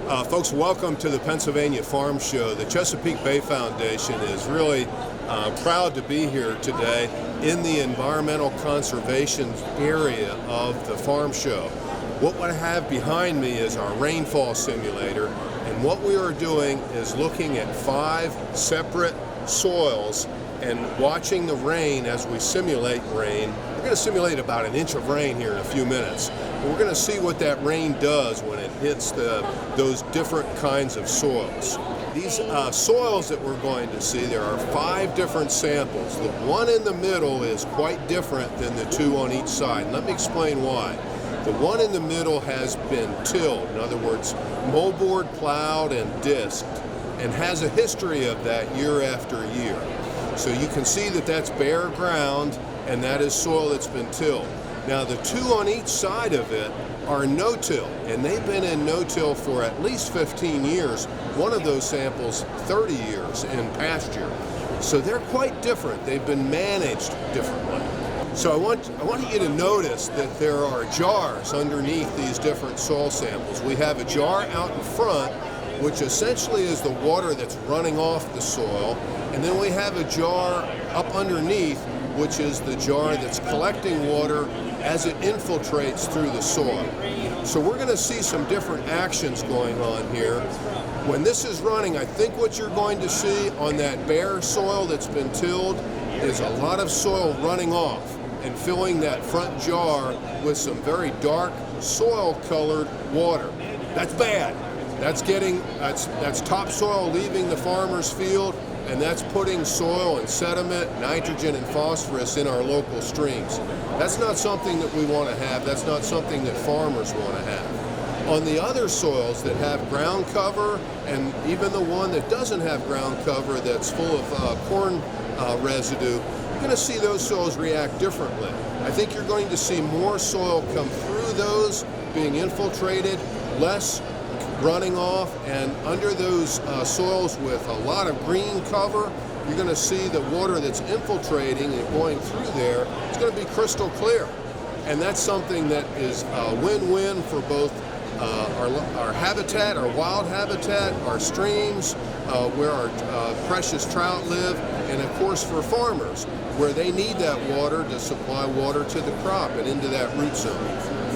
Folks, welcome to the Pennsylvania Farm Show. The Chesapeake Bay Foundation is really proud to be here today in the environmental conservation area of the Farm Show. What I have behind me is our rainfall simulator, and what we are doing is looking at 5 separate soils and watching the rain as we simulate rain. We're going to simulate about an inch of rain here in a few minutes. And we're going to see what that rain does when it hits those different kinds of soils. These soils that we're going to see, there are 5 different samples. The one in the middle is quite different than the 2 on each side. And let me explain why. The one in the middle has been tilled, in other words, moldboard plowed and disked, and has a history of that year after year. So you can see that that's bare ground, and that is soil that's been tilled. Now the 2 on each side of it are no-till, and they've been in no-till for at least 15 years. One of those samples, 30 years in pasture. So they're quite different. They've been managed differently. So I want you to notice that there are jars underneath these different soil samples. We have a jar out in front, which essentially is the water that's running off the soil, and then we have a jar up underneath, which is the jar that's collecting water as it infiltrates through the soil. So we're going to see some different actions going on here. When this is running, I think what you're going to see on that bare soil that's been tilled is a lot of soil running off and filling that front jar with some very dark soil-colored water. That's bad. That's topsoil leaving the farmer's field, and that's putting soil and sediment, nitrogen and phosphorus in our local streams. That's not something that we want to have. That's not something that farmers want to have. On the other soils that have ground cover, and even the one that doesn't have ground cover that's full of corn residue, you're going to see those soils react differently. I think you're going to see more soil come through those, being infiltrated, less running off, and under those soils with a lot of green cover, you're going to see the water that's infiltrating and going through there. It's going to be crystal clear, and that's something that is a win-win for both our habitat, our wild habitat, our streams, where our precious trout live, and of course for farmers, where they need that water to supply water to the crop and into that root zone.